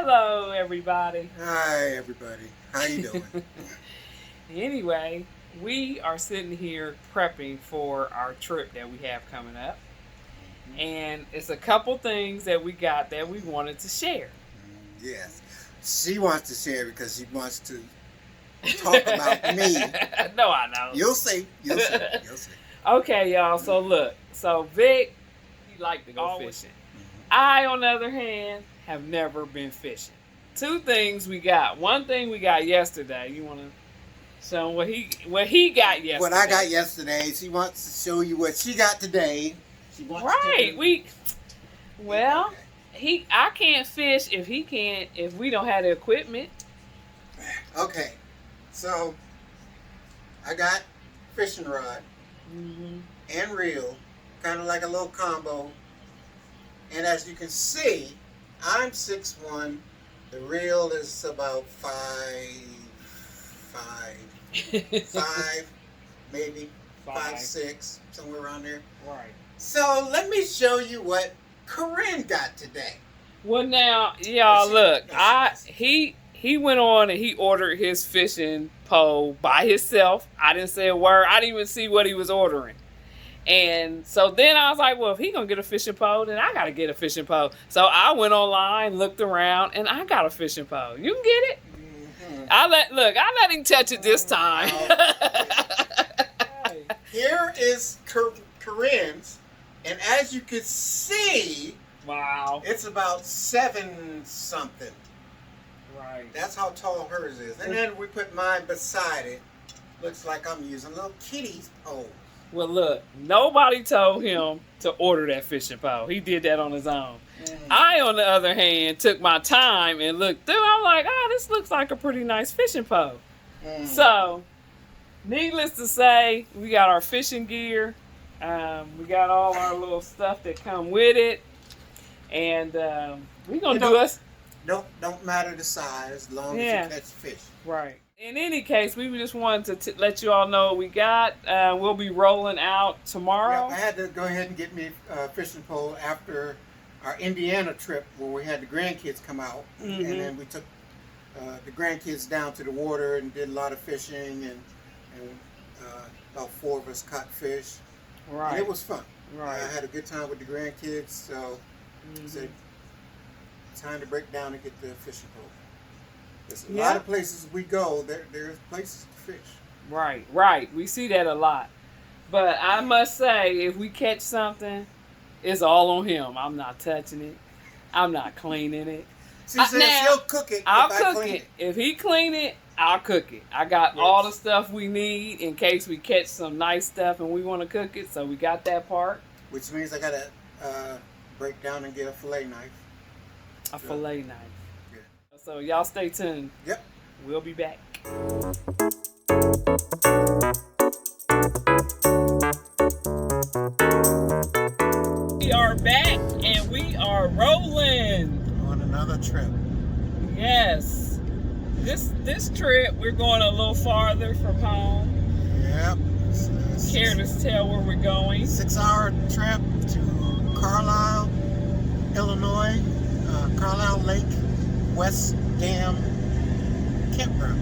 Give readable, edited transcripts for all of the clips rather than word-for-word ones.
Hello, everybody. Hi, everybody. How you doing? Anyway, we are sitting here prepping for our trip that we have coming up. And it's a couple things that we got that we wanted to share. Yes. She wants to share because she wants to talk about me. No, I know. You'll see. You'll see. You'll see. Okay, y'all. So look. So Vic, he liked to go fishing. I, on the other hand, have never been fishing. Two things we got. One thing we got yesterday. You want to show what he got yesterday? What I got yesterday. She wants to show you what she got today. She wants right. To I can't fish if we don't have the equipment. Okay. So I got fishing rod and reel, kind of like a little combo. And as you can see, I'm 6'1". The reel is about 5'5", maybe 5'6", somewhere around there. Right. So let me show you what Kerin got today. Well, now, y'all, look. He went on and he ordered his fishing pole by himself. I didn't say a word. I didn't even see what he was ordering. And so then I was like, well, if he gonna get a fishing pole, then I gotta get a fishing pole. So I went online, looked around, and I got a fishing pole. You can get it. I let him touch it this time. Here is Kerin's, and as you can see, wow, it's about 7 something. Right. That's how tall hers is. And then we put mine beside it. Looks like I'm using a little kiddie's pole. Well, look, nobody told him to order that fishing pole. He did that on his own. I, on the other hand, took my time and looked through. I'm like, this looks like a pretty nice fishing pole. So, needless to say, we got our fishing gear. We got all our little stuff that come with it. And we're going to do us. Don't matter the size as long as you catch fish. Right. In any case, we just wanted to let you all know what we got. We'll be rolling out tomorrow. Yep, I had to go ahead and get me a fishing pole after our Indiana trip where we had the grandkids come out. And then we took the grandkids down to the water and did a lot of fishing. And about 4 of us caught fish. Right. And it was fun. Right. I had a good time with the grandkids. So I said, time to break down and get the fishing pole. There's a lot of places we go, there's places to fish. Right. We see that a lot. But I must say, if we catch something, it's all on him. I'm not touching it. I'm not cleaning it. She says she'll cook it. I'll cook it. If he clean it, I'll cook it. I got all the stuff we need in case we catch some nice stuff and we want to cook it. So we got that part. Which means I got to break down and get a fillet knife. A fillet knife. So y'all stay tuned. Yep. We'll be back. We are back and we are rolling. On another trip. Yes. This trip we're going a little farther from home. Yep. Care to tell where we're going? 6-hour trip to Carlyle, Illinois, Carlyle Lake. West Dam Campground.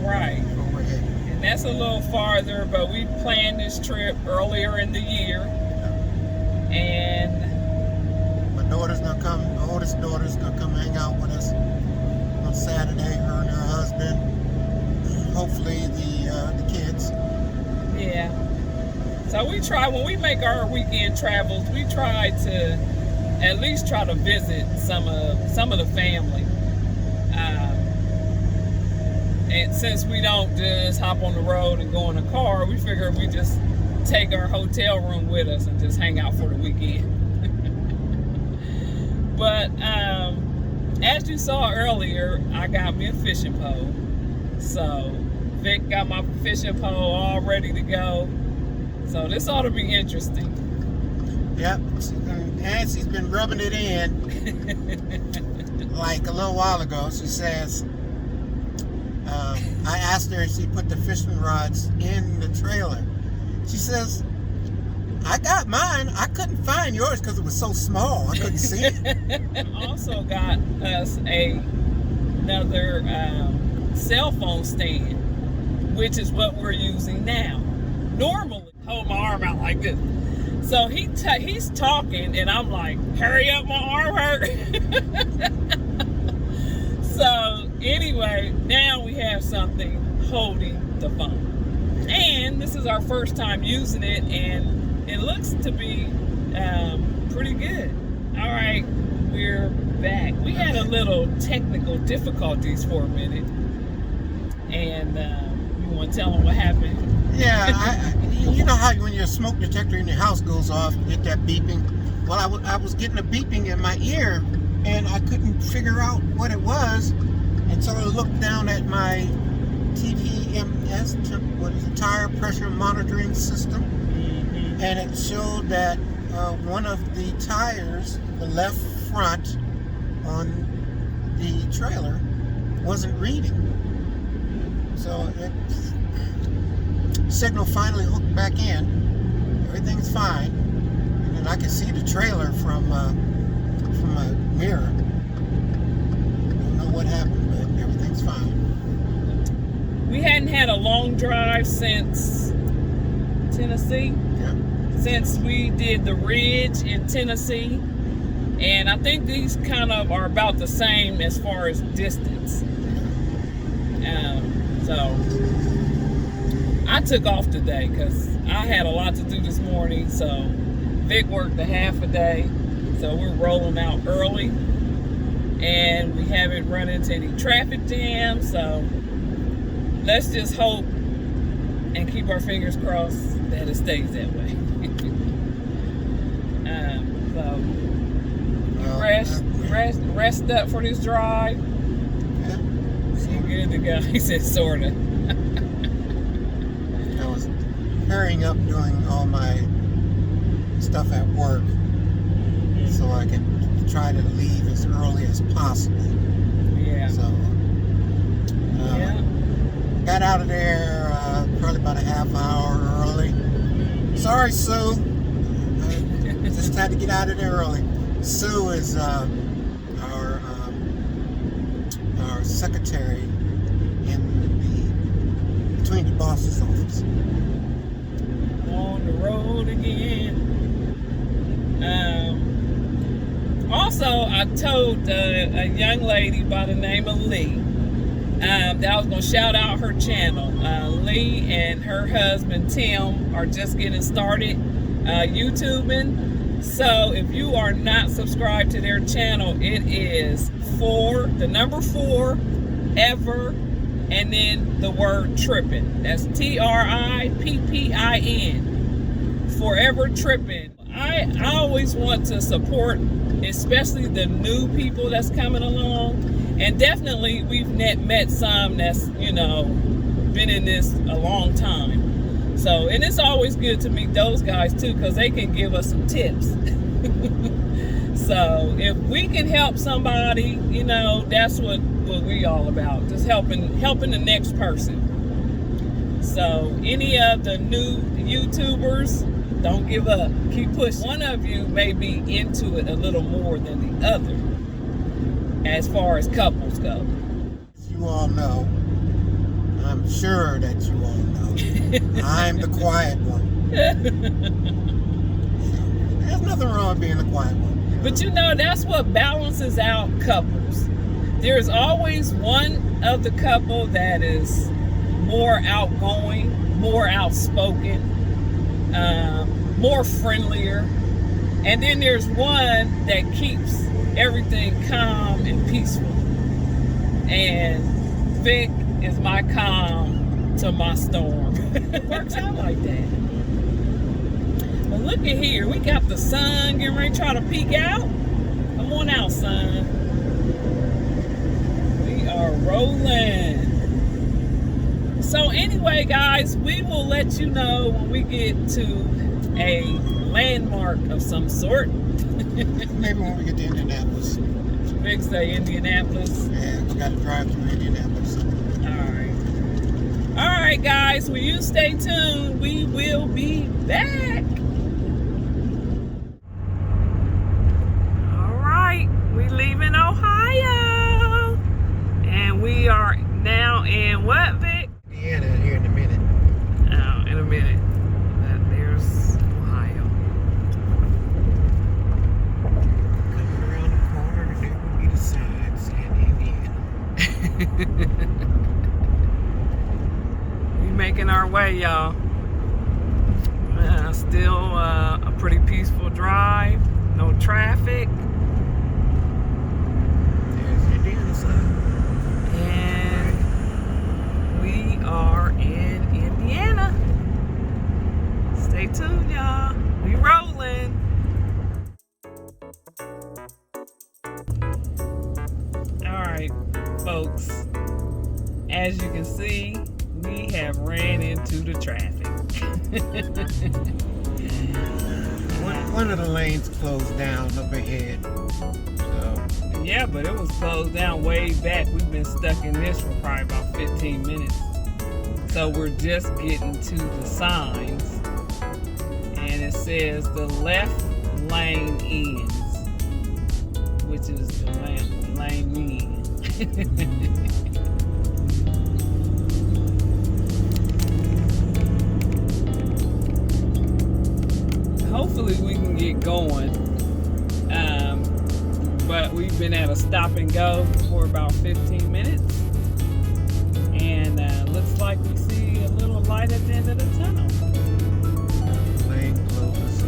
Right. Overhead. And that's a little farther, but we planned this trip earlier in the year. And my daughter's gonna come, my oldest daughter's gonna come hang out with us on Saturday, her and her husband. Hopefully the kids. Yeah. So we try, when we make our weekend travels, we try to at least try to visit some of the family. And since we don't just hop on the road and go in a car, we figure we just take our hotel room with us and just hang out for the weekend. But as you saw earlier, I got me a fishing pole. So Vic got my fishing pole all ready to go. So this ought to be interesting. Yep, Nancy's been rubbing it in like a little while ago. She says, I asked her if she put the fishing rods in the trailer. She says, I got mine. I couldn't find yours because it was so small. I couldn't see it. Also got us another cell phone stand, which is what we're using now. Normally, hold my arm out like this. So he's talking, and I'm like, hurry up, my arm hurt. So anyway, now we have something holding the phone. And this is our first time using it, and it looks to be pretty good. All right, we're back. We had a little technical difficulties for a minute. And you want to tell them what happened? Yeah, you know how when your smoke detector in your house goes off, you get that beeping? Well, I was getting a beeping in my ear, and I couldn't figure out what it was until I looked down at my TPMS, what is it, tire pressure monitoring system, and it showed that one of the tires, the left front on the trailer, wasn't reading. So it signal finally hooked back in. Everything's fine, and then I can see the trailer from my mirror. Don't know what happened, but everything's fine. We hadn't had a long drive since Tennessee. Yeah. Since we did the Ridge in Tennessee, and I think these kind of are about the same as far as distance. So I took off today because I had a lot to do this morning. So Vic worked a half a day, so we're rolling out early, and we haven't run into any traffic jams. So let's just hope and keep our fingers crossed that it stays that way. Rest up for this drive. Yeah. You good to go? He said, sorta. I was hurrying up doing all my stuff at work so I could try to leave as early as possible. Yeah. So, got out of there probably about a half hour early. Sorry, Sue. I just had to get out of there early. Sue is our secretary between the boss's office. On the road again. Also, I told a young lady by the name of Lee that I was going to shout out her channel. Lee and her husband Tim are just getting started YouTubing. So if you are not subscribed to their channel, it is 4 ever, and then the word Trippin. That's TRIPPIN. Forever Trippin. I always want to support, especially the new people that's coming along, and definitely we've met some that's been in this a long time. So, and it's always good to meet those guys too, because they can give us some tips. So if we can help somebody, that's what we all about. Just helping the next person. So any of the new YouTubers, don't give up. Keep pushing. One of you may be into it a little more than the other as far as couples go. You all know. I'm sure that you all know. I'm the quiet one. There's nothing wrong with being the quiet one. But that's what balances out couples. There's always one of the couple that is more outgoing, more outspoken, more friendlier. And then there's one that keeps everything calm and peaceful. And Vic is my calm to my storm. It works out like that. But look at here, we got the sun getting ready to try to peek out. Come on out, sun. We are rolling. So anyway, guys, we will let you know when we get to a landmark of some sort. Maybe when we get to Indianapolis. Vic say Indianapolis. Yeah, we got to drive through Indianapolis. All right, guys, will you stay tuned? We will be back. We making our way, y'all. Still a pretty peaceful drive. No traffic. There's Indiana sign. And we are in Indiana. Stay tuned, y'all. We rolling. Alright, folks. As you can see, we have ran into the traffic. One of the lanes closed down up ahead. So. Yeah, but it was closed down way back. We've been stuck in this for probably about 15 minutes. So we're just getting to the signs. And it says the left lane ends, which is the lane we in. Hopefully we can get going, but we've been at a stop and go for about 15 minutes, and looks like we see a little light at the end of the tunnel. Lane closed, so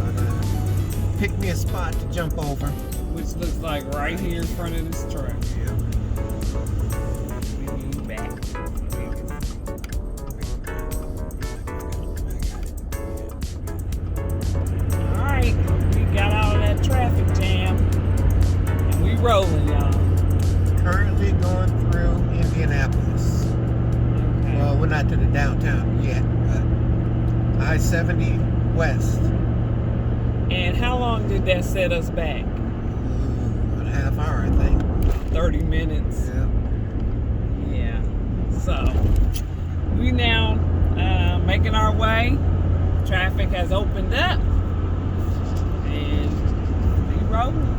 pick me a spot to jump over. Which looks like right here in front of this truck. Yeah. We move back. Alright, we got out of that traffic jam. And we rolling, y'all. Currently going through Indianapolis. Okay. Well, we're not to the downtown yet, but I-70 west. And how long did that set us back? About a half hour, I think. 30 minutes. Yeah. Yeah. So, we now making our way. Traffic has opened up. And we rolling.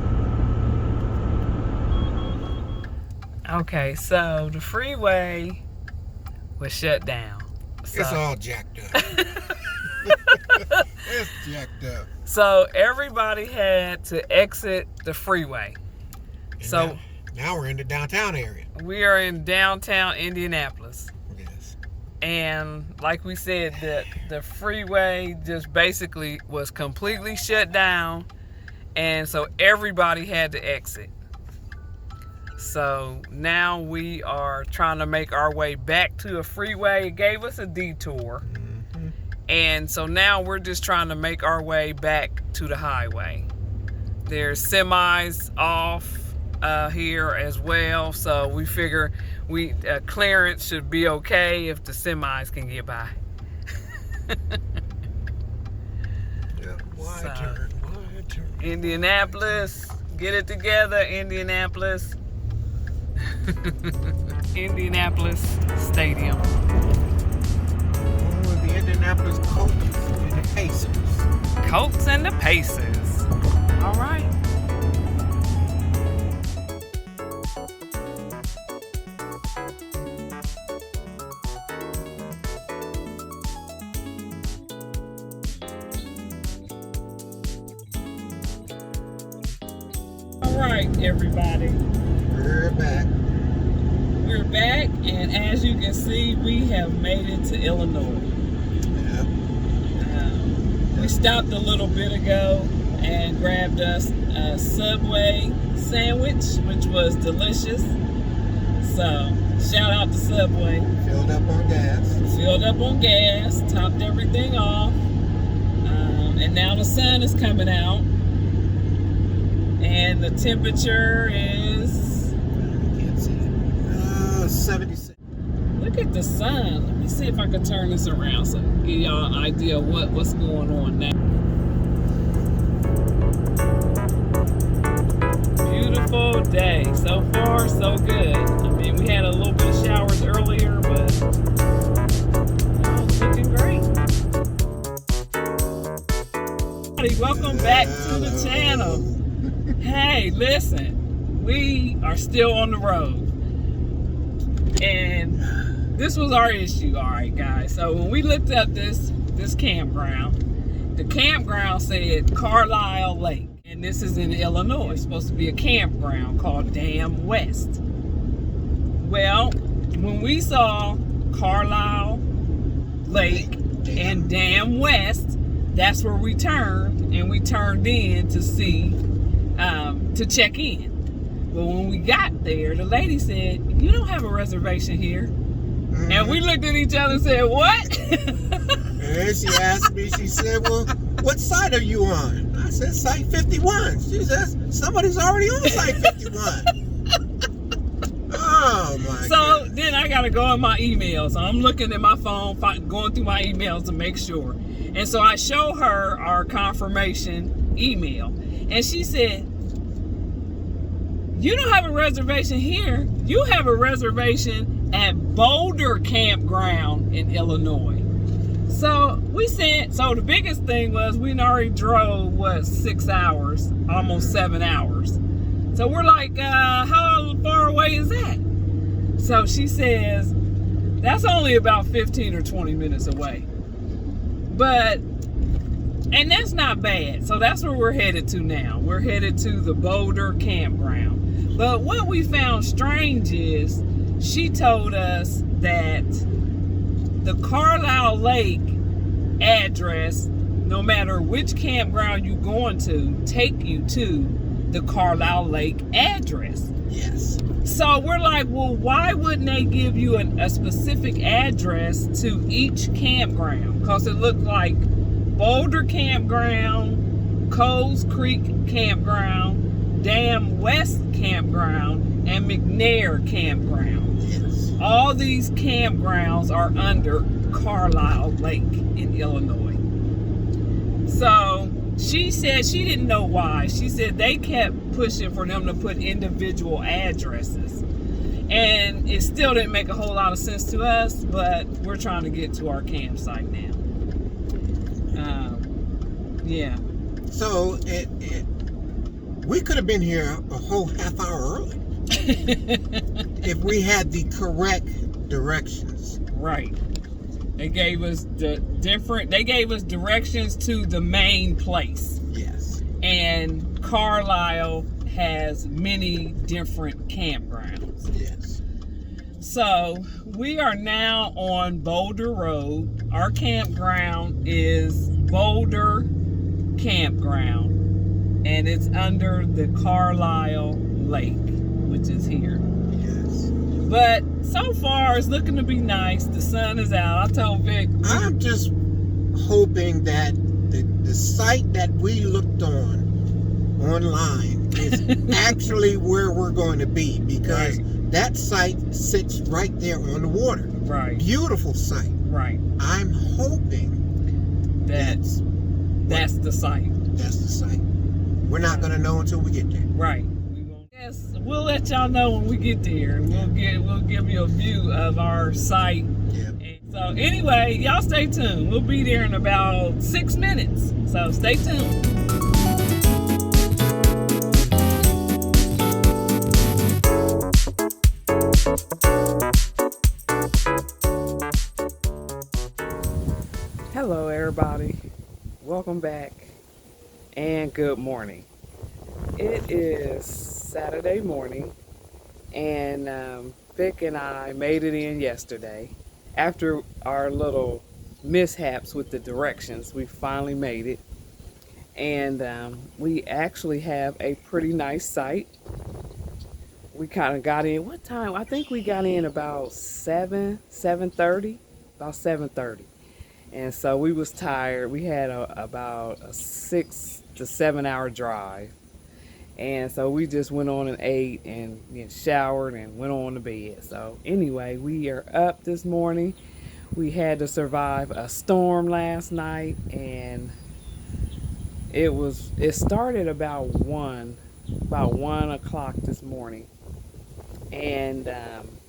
Okay, so the freeway was shut down. So, It's all jacked up. It's jacked up. so everybody had to exit the freeway. And So now we're in the downtown area. we are in downtown Indianapolis. Yes. And like we said, the freeway just basically was completely shut down. And so everybody had to exit. So now we are trying to make our way back to a freeway. It gave us a detour. Mm-hmm. And so now we're just trying to make our way back to the highway. There's semis off here as well. So we figure clearance should be okay if the semis can get by. Yep. Wide So, turn. Indianapolis, get it together, Indianapolis. Indianapolis Stadium. Oh, the Indianapolis Colts and the Pacers. Colts and the Pacers. All right. All right, everybody. We're back. We're back, and as you can see, we have made it to Illinois. Yep. We stopped a little bit ago and grabbed us a Subway sandwich, which was delicious. So, shout out to Subway. Filled up on gas. Filled up on gas, topped everything off, and now the sun is coming out, and the temperature is, I can't see it. 76. look at the sun. Let me see if I can turn this around so I can give y'all an idea of what's going on now. Beautiful day. So far, so good. I mean, we had a little bit of showers earlier, but it's looking great. Welcome back to the channel. Hey, listen, we are still on the road. And this was our issue, all right, guys. So when we looked up this campground, the campground said Carlyle Lake. And this is in Illinois. It's supposed to be a campground called Dam West. Well, when we saw Carlyle Lake and Dam West, that's where we turned, and we turned in to see, to check in. But when we got there, the lady said, "You don't have a reservation here." Mm-hmm. And we looked at each other and said, "What?" And she asked me, she said, "Well, what site are you on?" I said, "Site 51. She says, "Somebody's already on Site 51. Oh, my God. So then I got to go in my emails. So I'm looking at my phone, going through my emails to make sure. And so I show her our confirmation email. And she said, "You don't have a reservation here. You have a reservation at Boulder Campground in Illinois." So the biggest thing was we already drove, 6 hours, almost 7 hours. So we're like, how far away is that? So she says, that's only about 15 or 20 minutes away. And that's not bad. So that's where we're headed to now. We're headed to the Boulder Campground. But what we found strange is she told us that the Carlyle Lake address, no matter which campground you're going to, take you to the Carlyle Lake address. Yes. So we're like, well, why wouldn't they give you a specific address to each campground? Because it looked like Boulder Campground, Coles Creek Campground, Dam West Campground, and McNair Campground. Yes. All these campgrounds are under Carlyle Lake in Illinois. So she said she didn't know why. She said they kept pushing for them to put individual addresses. And it still didn't make a whole lot of sense to us, but we're trying to get to our campsite now. Yeah. So we could have been here a whole half hour early if we had the correct directions. Right. They gave us directions to the main place. Yes. And Carlyle has many different campgrounds. Yes. So we are now on Boulder Road. Our campground is Boulder Campground, and it's under the Carlyle Lake, which is here. Yes. But so far, it's looking to be nice. The sun is out. I told Vic. I'm just hoping that the site that we looked online is actually where we're going to be, because that site sits right there on the water. Right. Beautiful site. Right. I'm hoping that's the site. That's the site. We're not going to know until we get there. Right. Yes, we'll let y'all know when we get there. We'll give you a view of our site. Yep. So anyway, y'all stay tuned. We'll be there in about 6 minutes. So stay tuned. Hello everybody. Welcome back and good morning. It is Saturday morning, and Vic and I made it in yesterday. After our little mishaps with the directions, we finally made it. And we actually have a pretty nice site. We kind of got in, what time? I think we got in about 7:30, about 7:30. And so we was tired. We had about a 6 to 7 hour drive. And so we just went on and ate and showered and went on to bed. So anyway, we are up this morning. We had to survive a storm last night, and it started about 1 o'clock this morning. And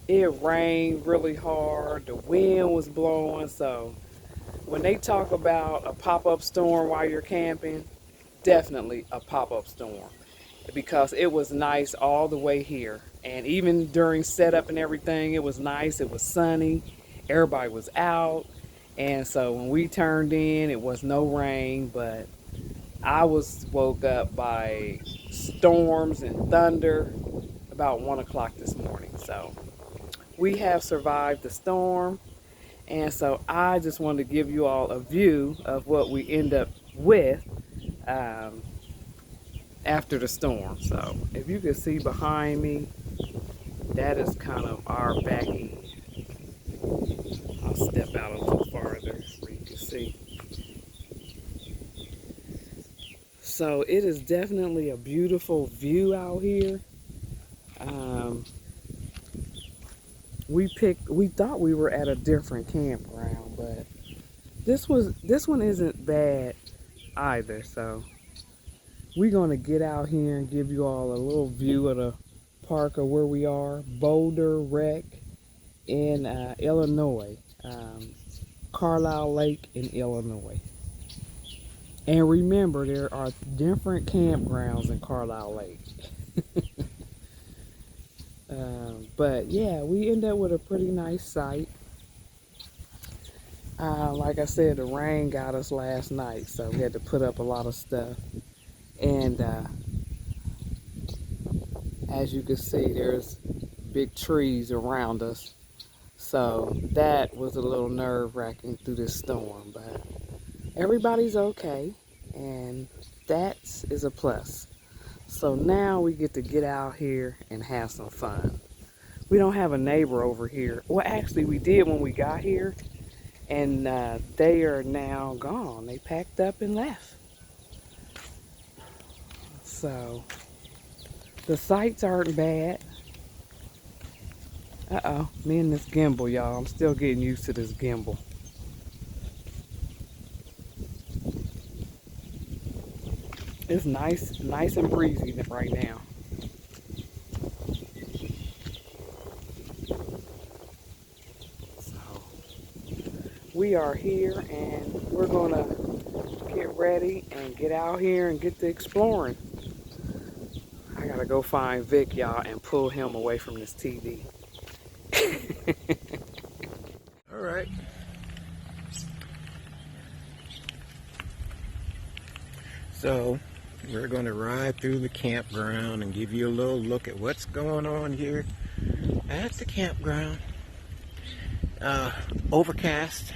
it rained really hard. The wind was blowing. So when they talk about a pop-up storm while you're camping, definitely a pop-up storm. Because it was nice all the way here, and even during setup and everything, it was nice. It was sunny, everybody was out, and so when we turned in, it was no rain, but I was woke up by storms and thunder about 1 o'clock this morning. So we have survived the storm, and so I just wanted to give you all a view of what we end up with after the storm. So if you can see behind me, that is kind of our back end. I'll step out a little farther where you can see. So it is definitely a beautiful view out here. We thought we were at a different campground, but this one isn't bad either. So we're gonna get out here and give you all a little view of the park of where we are, Boulder Rec in Illinois, Carlyle Lake in Illinois. And remember, there are different campgrounds in Carlyle Lake. But yeah, we end up with a pretty nice site. Like I said, the rain got us last night, so we had to put up a lot of stuff. And as you can see, there's big trees around us. So that was a little nerve-wracking through this storm, but everybody's okay, and that is a plus. So now we get to get out here and have some fun. We don't have a neighbor over here. Well, actually we did when we got here, and they are now gone. They packed up and left. So the sights aren't bad. Uh-oh, me and this gimbal, y'all. I'm still getting used to this gimbal. It's nice and breezy right now. So we are here, and we're gonna get ready and get out here and get to exploring. I gotta go find Vic, y'all, and pull him away from this TV. All right. So we're going to ride through the campground and give you a little look at what's going on here at the campground. Overcast.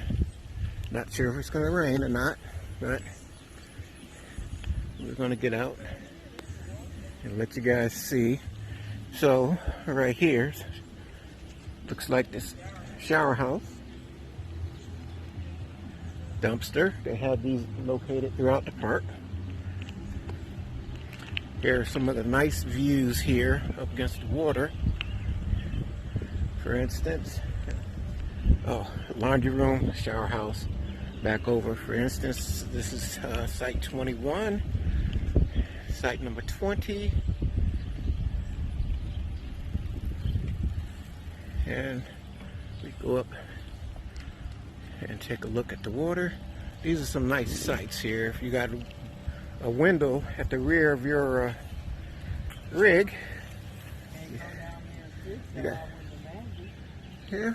Not sure if it's going to rain or not, but we're going to get out and let you guys see. So right here looks like this shower house. Dumpster. They have these located throughout the park. Here are some of the nice views here up against the water. For instance, laundry room, shower house. Back over, for instance, this is site 21, site number 20. And we go up and take a look at the water. These are some nice sights here. If you got a window at the rear of your rig, yeah, you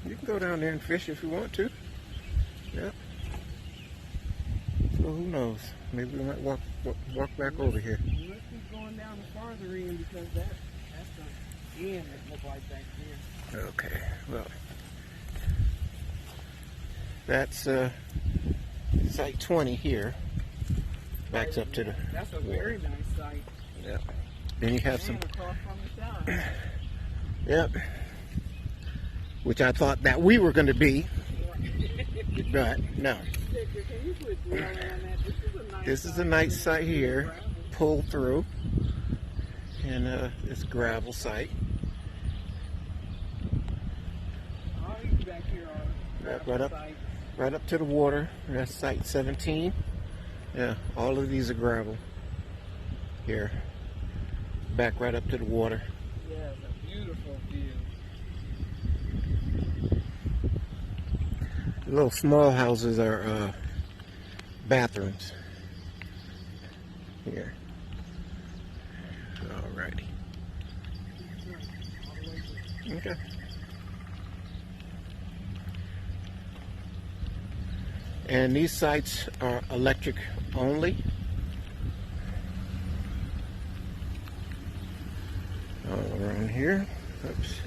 can go down there and fish if you want to. Yeah. So who knows? Maybe we might walk back over here. Let's keep going down the farther end, because that's the end that looks like back there. Okay. Well, that's site 20 here. Backs up to the. That's a very nice site. Yeah. Then you have some. Across from the shower. Yep. Which I thought that we were going to be, but no. This is a nice site here. Pull through, and this gravel site. Right up to the water. That's site 17. Yeah, all of these are gravel. Here, back right up to the water. Yeah, it's a beautiful view. The little small houses are bathrooms. Here. Alrighty. Okay. And these sites are electric only. All around here. Oops.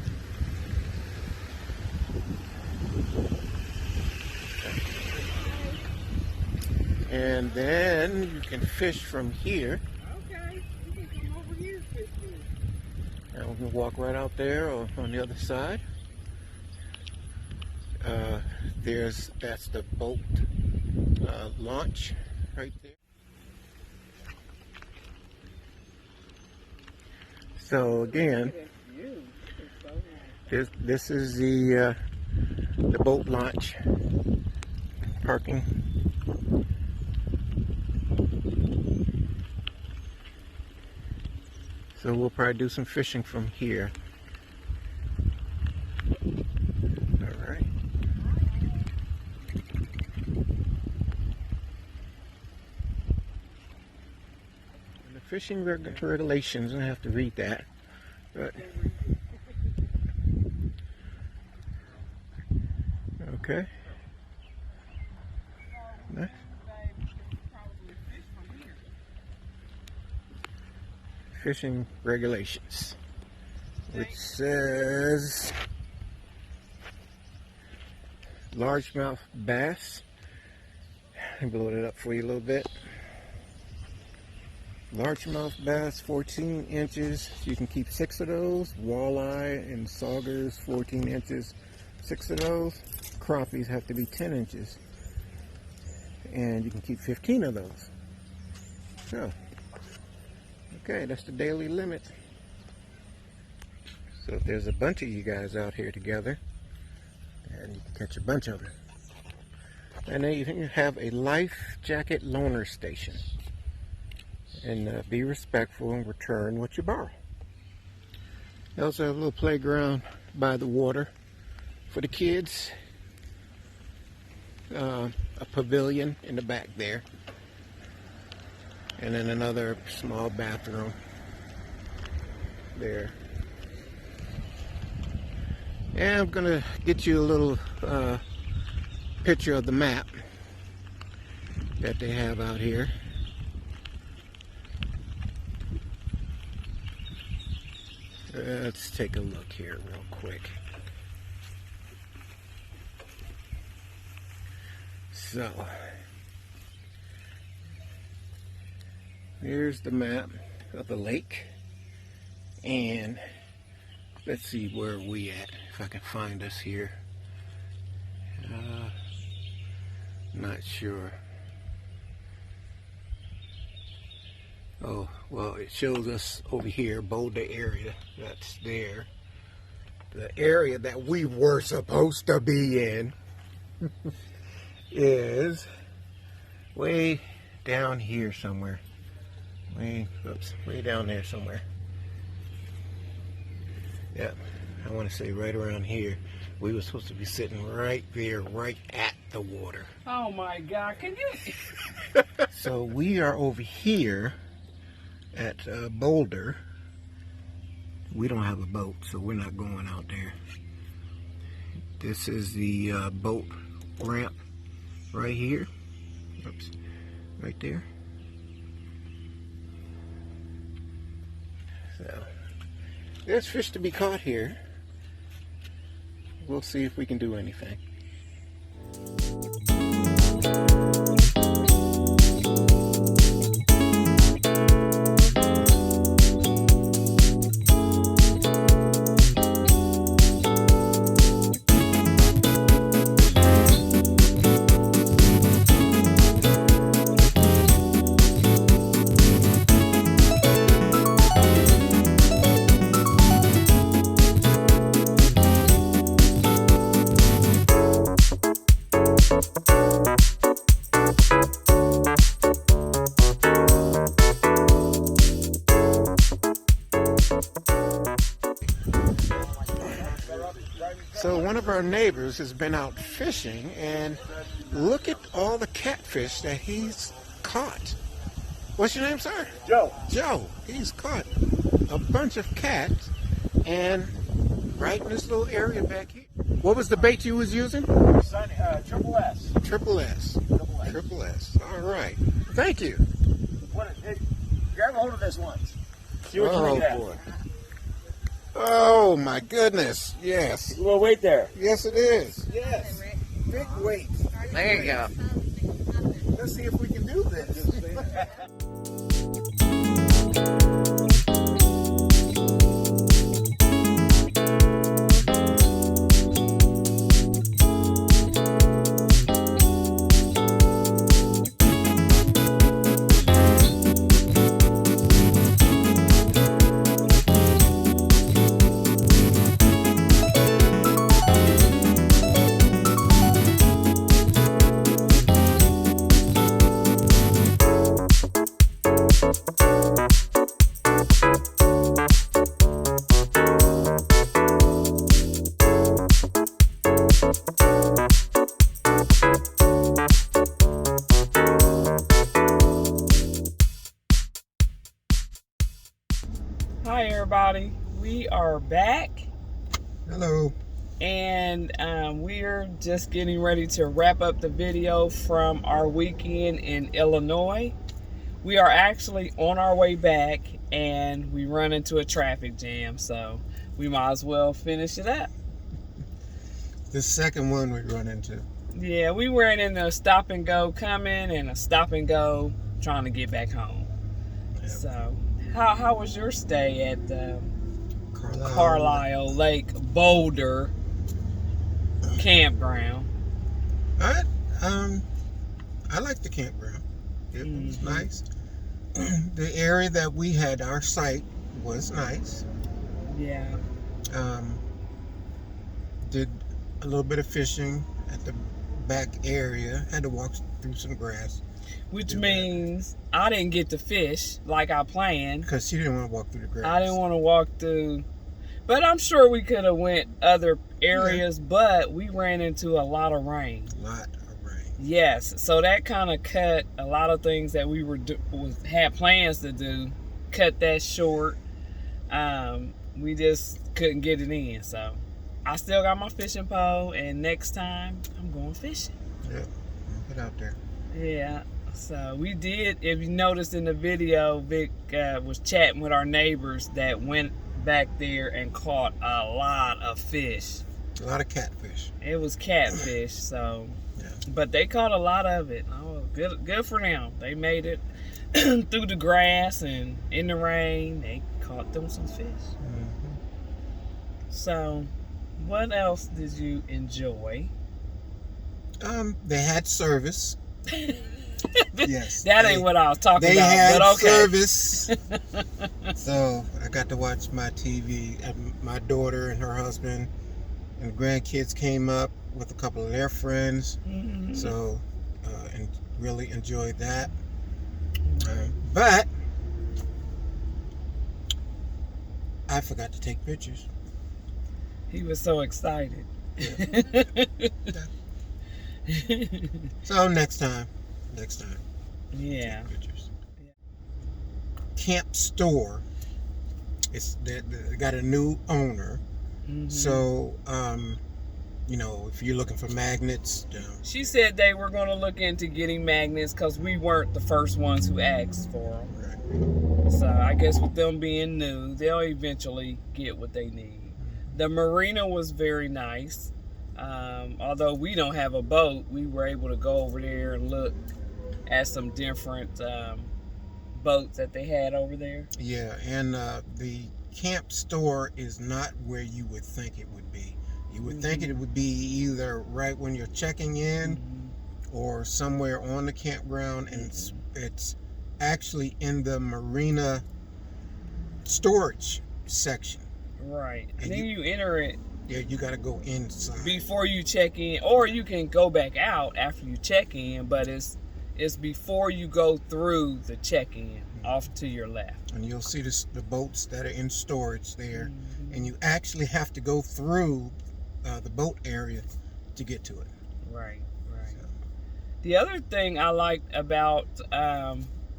And then you can fish from here. Okay, you can come over here and fish here. And we can walk right out there or on the other side. That's the boat launch right there. So again, this is the boat launch parking. So we'll probably do some fishing from here. All right. And the fishing regulations, I have to read that. But okay. Nice. Fishing regulations, which says largemouth bass. Let me blow it up for you a little bit. Largemouth bass 14 inches, you can keep 6 of those. Walleye and saugers 14 inches, 6 of those. Crappies have to be 10 inches, and you can keep 15 of those. So okay, that's the daily limit. So if there's a bunch of you guys out here together, and you can catch a bunch of them. And then you have a life jacket loaner station. And be respectful and return what you borrow. They also have a little playground by the water for the kids. A pavilion in the back there. And then another small bathroom there. And I'm gonna get you a little picture of the map that they have out here. Let's take a look here real quick. So here's the map of the lake, and let's see where we at, if I can find us here. Not sure. Oh, well, it shows us over here, Boulder area, that's there. The area that we were supposed to be in is way down here somewhere. Way down there somewhere. Yeah, I want to say right around here. We were supposed to be sitting right there, right at the water. Oh my God, can you? So we are over here at Boulder. We don't have a boat, so we're not going out there. This is the boat ramp right here. Oops, right there. So there's fish to be caught here. We'll see if we can do anything. So one of our neighbors has been out fishing, and look at all the catfish that he's caught. What's your name, sir? Joe. Joe. He's caught a bunch of cats, and right in this little area back here. What was the bait you was using? Triple S. Triple S. Triple S. All right. Thank you. Hey, grab a hold of this once. See what you think of that. Boy. Oh my goodness! Yes, Well, wait there. yes, it is. Yes. Big weight. There you go. Let's see if we can do this. Hi everybody, we are back Hello. and we're just getting ready to wrap up the video from our weekend in Illinois. We are actually on our way back and we run into a traffic jam, so we might as well finish it up. The second one we run into. Yeah, we ran into a stop and go coming and a stop and go trying to get back home. Yep. So how was your stay at Carlyle. Carlyle Lake Boulder Campground? I like the campground. It was nice. The area that we had our site was nice. Yeah. Did a little bit of fishing at the back area. Had to walk through some grass Which means I didn't get to fish like I planned. because she didn't want to walk through the grass. I didn't want to walk through, but I'm sure we could have went other areas, but we ran into a lot of rain. A lot of rain. Yes, so that kind of cut a lot of things that we had plans to do, cut that short. We just couldn't get it in, so I still got my fishing pole, and next time I'm going fishing. Yep. Get out there. Yeah, so we did. If you noticed in the video, Vic was chatting with our neighbors that went back there and caught a lot of fish. A lot of catfish. It was catfish, so. Yeah. But they caught a lot of it. Oh, good for them. They made it through the grass and in the rain. They caught them some fish. Mm-hmm. So, what else did you enjoy? They had service. Yes. That ain't what I was talking They about. had But okay. service. So I got to watch my TV. My daughter and her husband and grandkids came up with a couple of their friends. Mhm. So and really enjoyed that. But I forgot to take pictures. He was so excited. So next time. Yeah. Take pictures. Camp store. They got a new owner. Mhm. So if you're looking for magnets, She said they were going to look into getting magnets because we weren't the first ones who asked for them. right. So I guess with them being new, they'll eventually get what they need. The marina was very nice. Although we don't have a boat, we were able to go over there and look at some different boats that they had over there. Yeah, and the camp store is not where you would think it would be. You would think it would be either right when you're checking in or somewhere on the campground, and it's actually in the marina storage section. Right. And And then you enter it Yeah, you got to go inside. before you check in, or you can go back out after you check in, but it's before you go through the check-in off to your left. And you'll see the boats that are in storage there, and you actually have to go through the boat area to get to it. Right. So, The other thing I liked about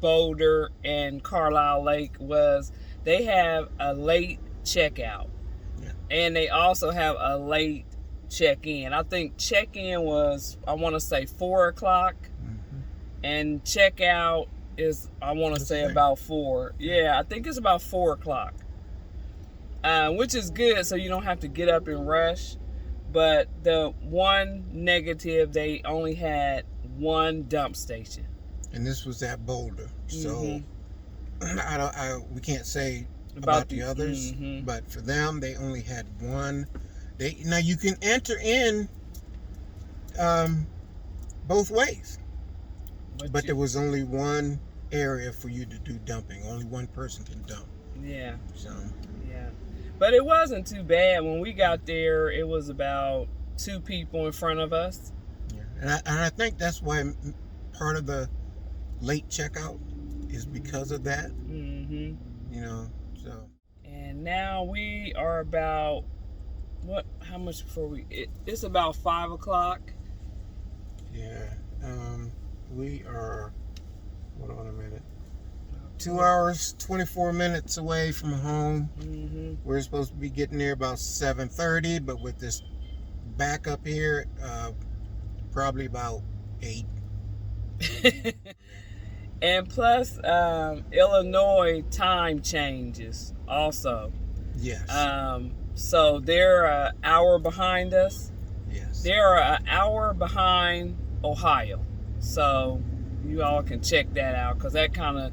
Boulder and Carlyle Lake was they have a late checkout. Yeah. And they also have a late check-in. I think check-in was, I want to say 4 o'clock. And checkout is, I want to say about 4. Yeah, I think it's about 4 o'clock. which is good, so you don't have to get up and rush. But the one negative, they only had one dump station. And this was at Boulder. So we can't say about the others, but for them, they only had one. Now you can enter in both ways, but there was only one area for you to do dumping. Only one person can dump. Yeah. So. Yeah. But it wasn't too bad. When we got there, it was about 2 people in front of us. Yeah. And I think that's why part of the late checkout is because of that. You know, so. And now we are about, how much before it's about 5 o'clock. Yeah. We are, hold on a minute. 2 hours, 24 minutes away from home. We're supposed to be getting there about 7:30, but with this backup here, probably about 8. And plus, Illinois time changes also. Yes. So they're an hour behind us. Yes. They're an hour behind Ohio. So you all can check that out, because that kind of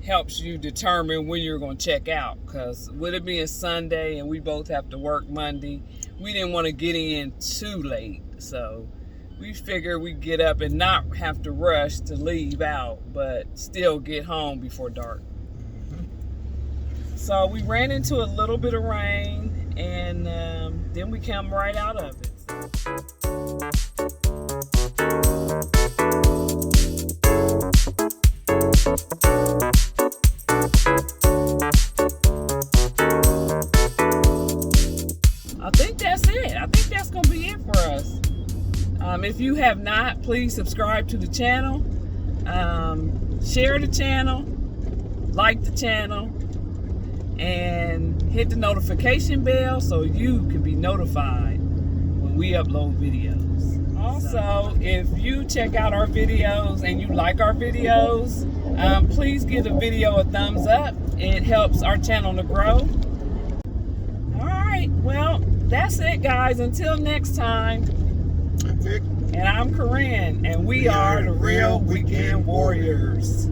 helps you determine when you're going to check out. Because with it being Sunday and we both have to work Monday, we didn't want to get in too late. So we figured we'd get up and not have to rush to leave out, but still get home before dark. So we ran into a little bit of rain, and then we came right out of it. I think that's it. I think that's going to be it for us. If you have not, please subscribe to the channel, share the channel, like the channel, and hit the notification bell so you can be notified when we upload videos. Also, if you check out our videos and you like our videos, please give the video a thumbs up. It helps our channel to grow. All right, well, that's it, guys. Until next time. I'm Vic. And I'm Kerin, and we are the Real Weekend Warriors.